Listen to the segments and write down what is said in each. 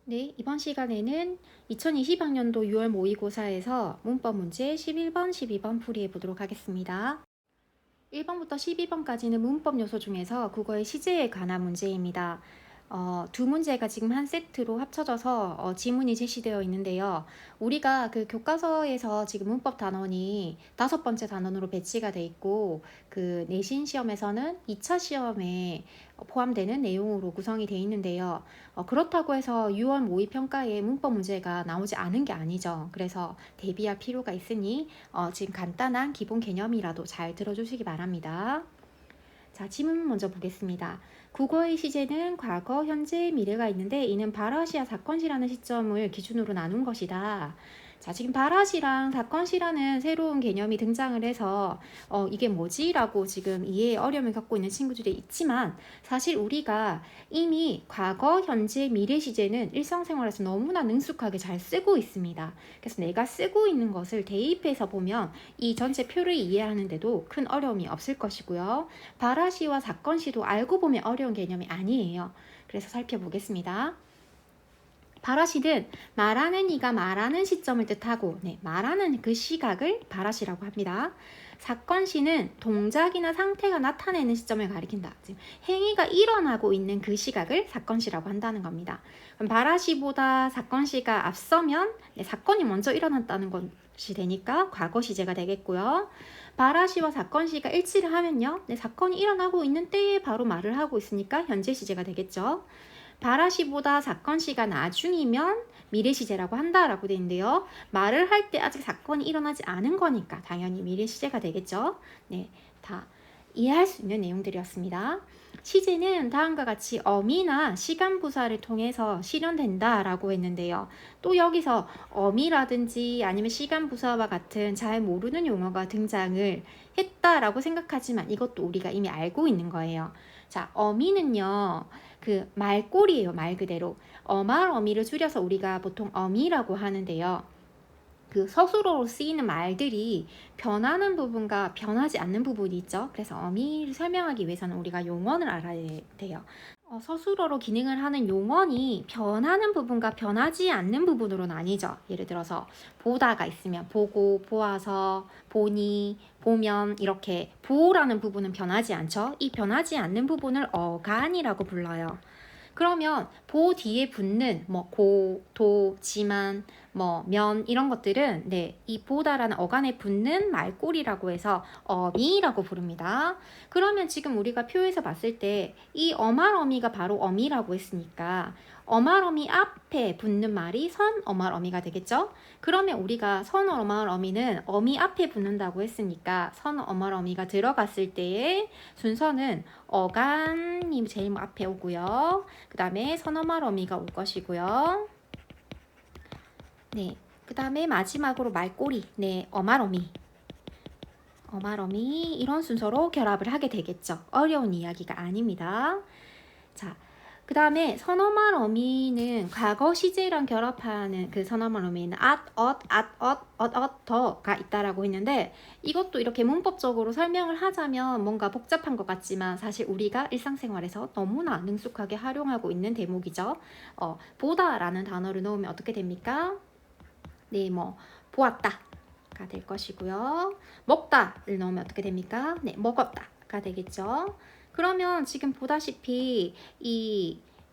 네, 이번 시간에는 2020학년도 6월 모의고사에서 문법 문제 11번, 12번 풀이해 보도록 하겠습니다. 1번부터 12번까지는 문법 요소 중에서 국어의 시제에 관한 문제입니다. 두 문제가 지금 한 세트로 합쳐져서 지문이 제시되어 있는데요. 우리가 그 교과서에서 지금 문법 단원이 5번째 단원으로 배치가 돼 있고, 그 내신 시험에서는 2차 시험에 포함되는 내용으로 구성이 되어 있는데요. 그렇다고 해서 6월 모의 평가에 문법 문제가 나오지 않은 게 아니죠. 그래서 대비할 필요가 있으니 지금 간단한 기본 개념이라도 잘 들어주시기 바랍니다. 자, 지문 먼저 보겠습니다. 국어의 시제는 과거, 현재, 미래가 있는데 이는 바라시아 사건시라는 시점을 기준으로 나눈 것이다. 자, 지금 바라시랑 사건시라는 새로운 개념이 등장을 해서 이게 뭐지? 라고 지금 이해에 어려움을 갖고 있는 친구들이 있지만, 사실 우리가 이미 과거, 현재, 미래 시제는 일상생활에서 너무나 능숙하게 잘 쓰고 있습니다. 그래서 내가 쓰고 있는 것을 대입해서 보면 이 전체 표를 이해하는데도 큰 어려움이 없을 것이고요. 바라시와 사건시도 알고 보면 어려운 개념이 아니에요. 그래서 살펴보겠습니다. 바라시는 말하는 이가 말하는 시점을 뜻하고, 말하는 그 시각을 바라시라고 합니다. 사건시는 동작이나 상태가 나타내는 시점을 가리킨다. 지금 행위가 일어나고 있는 그 시각을 사건시라고 한다는 겁니다. 그럼 바라시보다 사건시가 앞서면 사건이 먼저 일어났다는 것이 되니까 과거 시제가 되겠고요. 바라시와 사건시가 일치를 하면요, 사건이 일어나고 있는 때에 바로 말을 하고 있으니까 현재 시제가 되겠죠. 바라시보다 사건시가 나중이면 미래시제라고 한다라고 되어 있는데요. 말을 할 때 아직 사건이 일어나지 않은 거니까 당연히 미래시제가 되겠죠. 네, 다 이해할 수 있는 내용들이었습니다. 시제는 다음과 같이 어미나 시간부사를 통해서 실현된다라고 했는데요. 또 여기서 어미라든지 아니면 시간부사와 같은 잘 모르는 용어가 등장을 했다라고 생각하지만 이것도 우리가 이미 알고 있는 거예요. 자, 어미는요, 그 말꼬리예요. 말 그대로. 어말 어미를 줄여서 우리가 보통 어미라고 하는데요. 그 서술어로 쓰이는 말들이 변하는 부분과 변하지 않는 부분이 있죠. 그래서 어미를 설명하기 위해서는 우리가 용언을 알아야 돼요. 서술어로 기능을 하는 용언이 변하는 부분과 변하지 않는 부분으로 나뉘죠. 예를 들어서 보다가 있으면 보고, 보아서, 보니, 보면 이렇게 보라는 부분은 변하지 않죠. 이 변하지 않는 부분을 어간이라고 불러요. 그러면 보 뒤에 붙는 고, 도, 지만, 면 이런 것들은 이 보다라는 어간에 붙는 말꼬리라고 해서 어미라고 부릅니다. 그러면 지금 우리가 표에서 봤을 때 이 어말어미가 바로 어미라고 했으니까 어말어미 앞에 붙는 말이 선 어말어미가 되겠죠? 그러면 우리가 선 어말어미는 어미 앞에 붙는다고 했으니까 선 어말어미가 들어갔을 때의 순서는 어간이 제일 앞에 오고요. 그 다음에 선 어말어미가 올 것이고요. 네, 그 다음에 마지막으로 말꼬리, 어말어미. 어말어미 이런 순서로 결합을 하게 되겠죠. 어려운 이야기가 아닙니다. 자, 그 다음에 선어말 어미는 과거 시제랑 결합하는 그 선어말 어미는 더가 있다라고 했는데, 이것도 이렇게 문법적으로 설명을 하자면 뭔가 복잡한 것 같지만 사실 우리가 일상생활에서 너무나 능숙하게 활용하고 있는 대목이죠. 보다라는 단어를 넣으면 어떻게 됩니까? 네, 보았다 가 될 것이고요. 먹다를 넣으면 어떻게 됩니까? 네, 먹었다가 되겠죠. 그러면 지금 보다시피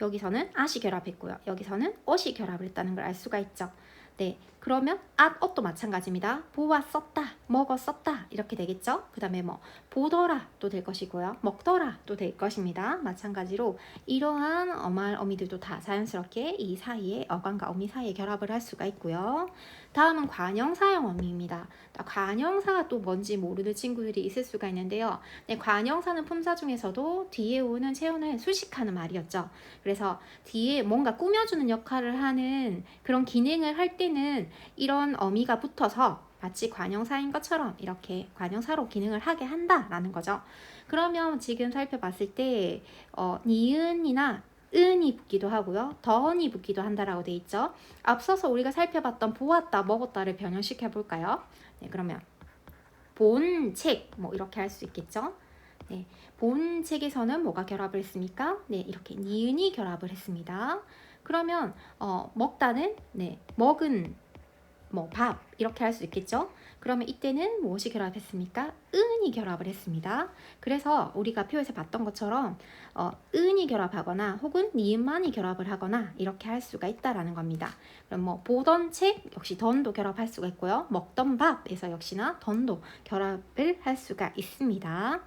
여기서는 at이 결합했고요. 여기서는 ot이 결합을 했다는 걸 알 수가 있죠. 네, 그러면 at도 마찬가지입니다. 보았었다, 먹었었다 이렇게 되겠죠. 그 다음에 보더라 또 될 것이고요. 먹더라 또 될 것입니다. 마찬가지로 이러한 어말 어미들도 다 자연스럽게 이 사이에 어간과 어미 사이에 결합을 할 수가 있고요. 다음은 관형사형 어미입니다. 관형사가 또 뭔지 모르는 친구들이 있을 수가 있는데요. 관형사는 품사 중에서도 뒤에 오는 체온을 수식하는 말이었죠. 그래서 뒤에 뭔가 꾸며주는 역할을 하는 그런 기능을 할 때는 이런 어미가 붙어서 마치 관형사인 것처럼 이렇게 관형사로 기능을 하게 한다라는 거죠. 그러면 지금 살펴봤을 때 니은이나 은이 붙기도 하고요. 더언이 붙기도 한다라고 돼 있죠. 앞서서 우리가 살펴봤던 보았다, 먹었다를 변형시켜 볼까요? 네, 그러면 본 책, 이렇게 할 수 있겠죠. 네, 본 책에서는 뭐가 결합을 했습니까? 네, 이렇게 니은이 결합을 했습니다. 그러면 먹다는 네, 먹은 뭐 밥 이렇게 할 수 있겠죠. 그러면 이때는 무엇이 결합했습니까? 은이 결합을 했습니다. 그래서 우리가 표에서 봤던 것처럼 은이 결합하거나 혹은 니은만이 결합을 하거나 이렇게 할 수가 있다라는 겁니다. 그럼 뭐 보던 책 역시 던도 결합할 수가 있고요. 먹던 밥에서 역시나 던도 결합을 할 수가 있습니다.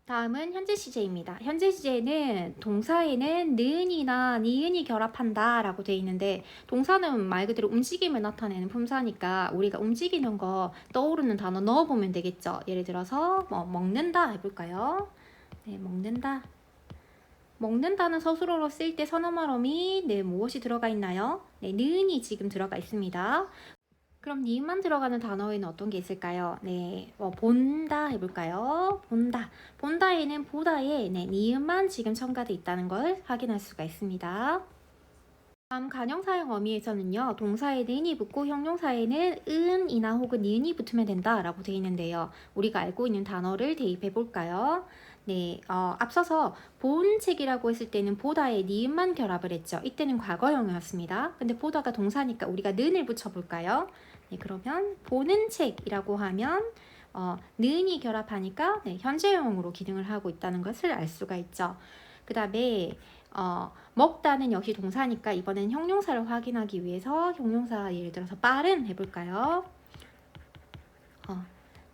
다음은 현재 시제입니다. 현재 시제는 동사에는 는이나 니은이 결합한다 라고 되어 있는데, 동사는 말 그대로 움직임을 나타내는 품사니까 우리가 움직이는 거 떠오르는 단어 넣어보면 되겠죠. 예를 들어서 뭐 먹는다 해볼까요? 네, 먹는다. 먹는다는 서술어로 쓸 때 선어말 어미 네, 무엇이 들어가 있나요? 네, 는이 지금 들어가 있습니다. 그럼 니은만 들어가는 단어에는 어떤 게 있을까요? 네, 본다 해볼까요? 본다. 본다에는 보다에 네, 니은만 지금 첨가돼 있다는 걸 확인할 수가 있습니다. 다음 관형사형 어미에서는요, 동사에 는이 붙고 형용사에는 은이나 혹은 니은이 붙으면 된다라고 되어 있는데요. 우리가 알고 있는 단어를 대입해 볼까요? 네, 앞서서 본 책이라고 했을 때는 보다에 니은만 결합을 했죠. 이때는 과거형이었습니다. 근데 보다가 동사니까 우리가 는을 붙여볼까요? 네, 그러면 보는 책이라고 하면 는이 결합하니까 네, 현재형으로 기능을 하고 있다는 것을 알 수가 있죠. 그 다음에 먹다는 역시 동사니까 이번엔 형용사를 확인하기 위해서 형용사 예를 들어서 빠른 해볼까요?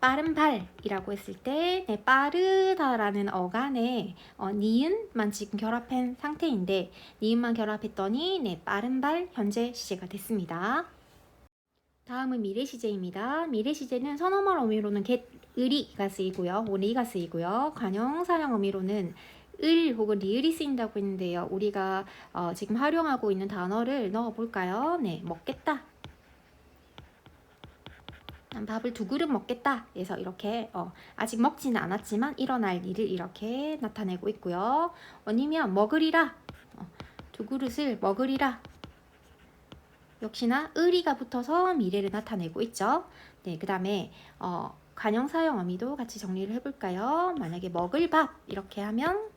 빠른 발이라고 했을 때 네, 빠르다라는 어간에 니은만 지금 결합한 상태인데, 니은만 결합했더니 네, 빠른 발 현재 시제가 됐습니다. 다음은 미래 시제입니다. 미래 시제는 선어말 어미로는 get, 을이가 쓰이고요. 리가 쓰이고요. 관형사형 어미로는 을 혹은 리을이 쓰인다고 했는데요. 우리가 지금 활용하고 있는 단어를 넣어볼까요? 네, 먹겠다. 난 밥을 2그릇 먹겠다. 그래서 이렇게 아직 먹지는 않았지만 일어날 일을 이렇게 나타내고 있고요. 아니면 먹으리라. 2그릇을 먹으리라. 역시나 을이가 붙어서 미래를 나타내고 있죠. 네, 그 다음에 관형사형 어미도 같이 정리를 해볼까요? 만약에 먹을 밥 이렇게 하면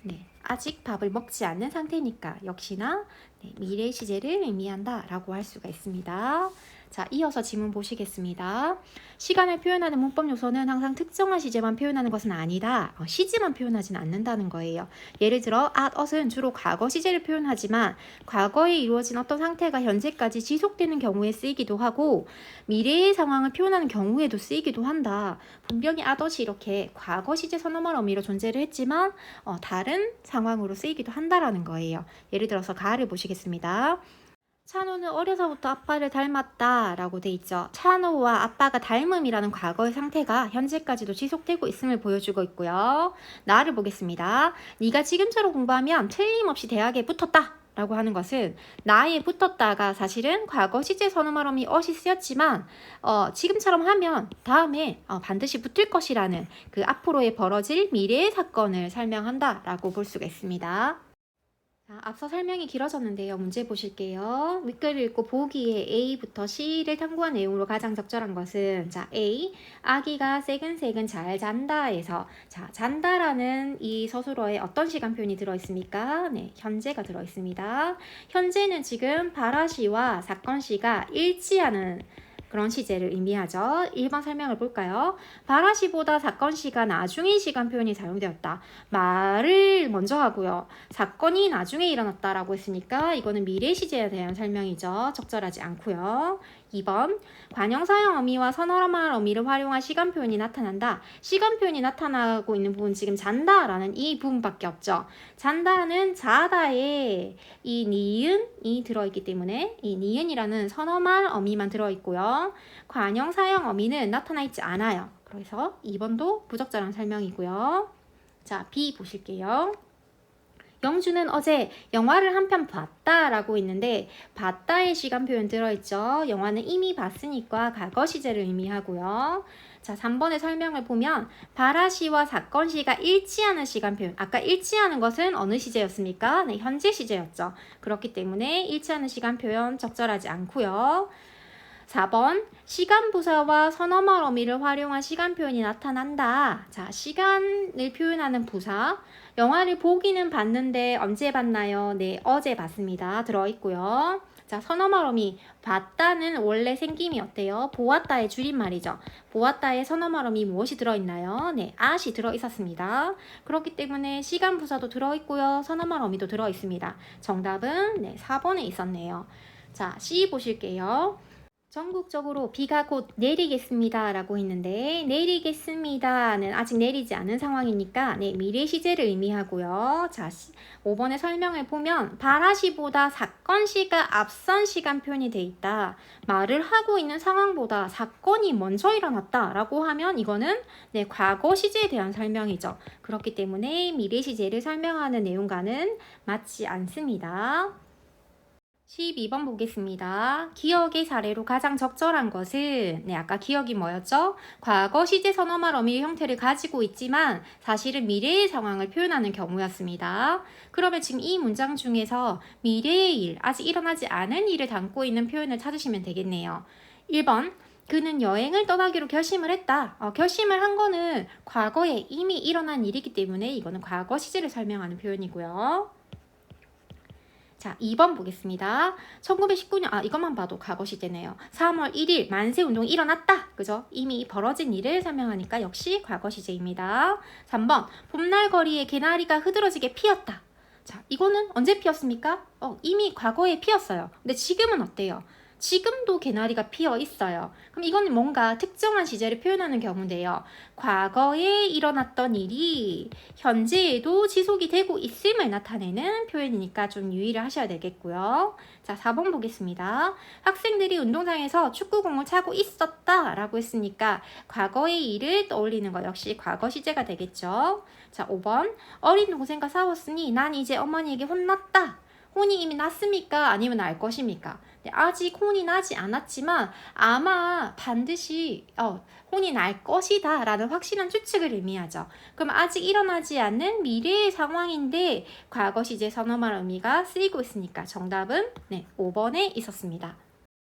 네, 아직 밥을 먹지 않는 상태니까 역시나 네, 미래 시제를 의미한다 라고 할 수가 있습니다. 자, 이어서 지문 보시겠습니다. 시간을 표현하는 문법 요소는 항상 특정한 시제만 표현하는 것은 아니다. 시제만 표현하지는 않는다는 거예요. 예를 들어 at, at은 주로 과거 시제를 표현하지만 과거에 이루어진 어떤 상태가 현재까지 지속되는 경우에 쓰이기도 하고 미래의 상황을 표현하는 경우에도 쓰이기도 한다. 분명히 at, at이 이렇게 과거 시제 선어말 어미로 존재를 했지만 다른 상황으로 쓰이기도 한다라는 거예요. 예를 들어서 가를 보시겠습니다. 찬호는 어려서부터 아빠를 닮았다 라고 돼 있죠. 찬호와 아빠가 닮음이라는 과거의 상태가 현재까지도 지속되고 있음을 보여주고 있고요. 나를 보겠습니다. 네가 지금처럼 공부하면 틀림없이 대학에 붙었다 라고 하는 것은 나에 붙었다가 사실은 과거 시제 선어말 어미 어시 쓰였지만 지금처럼 하면 다음에 반드시 붙을 것이라는 그 앞으로의 벌어질 미래의 사건을 설명한다 라고 볼 수가 있습니다. 자, 앞서 설명이 길어졌는데요. 문제 보실게요. 윗글을 읽고 보기에 A부터 C를 탐구한 내용으로 가장 적절한 것은 자, A, 아기가 새근새근 잘 잔다에서 자, 잔다라는 이 서술어에 어떤 시간 표현이 들어있습니까? 네, 현재가 들어있습니다. 현재는 지금 발화시와 사건시가 일치하는 그런 시제를 의미하죠. 1번 설명을 볼까요? 발화시보다 사건시가 나중인 시간 표현이 사용되었다. 말을 먼저 하고요. 사건이 나중에 일어났다라고 했으니까 이거는 미래 시제에 대한 설명이죠. 적절하지 않고요. 2번 관형사형 어미와 선어말 어미를 활용한 시간 표현이 나타난다. 시간 표현이 나타나고 있는 부분 지금 잔다라는 이 부분밖에 없죠. 잔다는 자다에 이 니은이 들어있기 때문에 이 니은이라는 선어말 어미만 들어있고요. 관형사형 어미는 나타나 있지 않아요. 그래서 2번도 부적절한 설명이고요. 자, B 보실게요. 영주는 어제 영화를 한 편 봤다라고 있는데 봤다의 시간 표현 들어있죠. 영화는 이미 봤으니까 과거 시제를 의미하고요. 자, 3번의 설명을 보면 발화시와 사건시가 일치하는 시간 표현. 아까 일치하는 것은 어느 시제였습니까? 네, 현재 시제였죠. 그렇기 때문에 일치하는 시간 표현 적절하지 않고요. 4번 시간부사와 서너멀 어미를 활용한 시간 표현이 나타난다. 자, 시간을 표현하는 부사. 영화를 보기는 봤는데 언제 봤나요? 네, 어제 봤습니다. 들어있고요. 자, 서너멀 어미. 봤다는 원래 생김이 어때요? 보았다의 줄임말이죠. 보았다의 서너멀 어미 무엇이 들어있나요? 네, at이 들어있었습니다. 그렇기 때문에 시간부사도 들어있고요. 서너멀 어미도 들어있습니다. 정답은 네, 4번에 있었네요. 자, C 보실게요. 전국적으로 비가 곧 내리겠습니다 라고 했는데 내리겠습니다는 아직 내리지 않은 상황이니까 네, 미래 시제를 의미하고요. 자, 5번의 설명을 보면 바라시보다 사건시가 앞선 시간 표현이 돼 있다. 말을 하고 있는 상황보다 사건이 먼저 일어났다 라고 하면 이거는 네, 과거 시제에 대한 설명이죠. 그렇기 때문에 미래 시제를 설명하는 내용과는 맞지 않습니다. 12번 보겠습니다. 기억의 사례로 가장 적절한 것은 네, 아까 기억이 뭐였죠? 과거 시제 선어말 어미의 형태를 가지고 있지만 사실은 미래의 상황을 표현하는 경우였습니다. 그러면 지금 이 문장 중에서 미래의 일, 아직 일어나지 않은 일을 담고 있는 표현을 찾으시면 되겠네요. 1번 그는 여행을 떠나기로 결심을 했다. 결심을 한 거는 과거에 이미 일어난 일이기 때문에 이거는 과거 시제를 설명하는 표현이고요. 자, 2번 보겠습니다. 1919년, 이것만 봐도 과거 시제네요. 3월 1일 만세운동이 일어났다. 그죠? 이미 벌어진 일을 설명하니까 역시 과거 시제입니다. 3번, 봄날 거리에 개나리가 흐드러지게 피었다. 자, 이거는 언제 피었습니까? 이미 과거에 피었어요. 근데 지금은 어때요? 지금도 개나리가 피어 있어요. 그럼 이건 뭔가 특정한 시제를 표현하는 경우인데요. 과거에 일어났던 일이 현재에도 지속이 되고 있음을 나타내는 표현이니까 좀 유의를 하셔야 되겠고요. 자, 4번 보겠습니다. 학생들이 운동장에서 축구공을 차고 있었다 라고 했으니까 과거의 일을 떠올리는 것 역시 과거 시제가 되겠죠. 자, 5번 어린 동생과 싸웠으니 난 이제 어머니에게 혼났다. 혼이 이미 났습니까? 아니면 날 것입니까? 네, 아직 혼이 나지 않았지만 아마 반드시 혼이 날 것이다 라는 확실한 추측을 의미하죠. 그럼 아직 일어나지 않는 미래의 상황인데 과거 시제 선어말 의미가 쓰이고 있으니까 정답은 네, 5번에 있었습니다.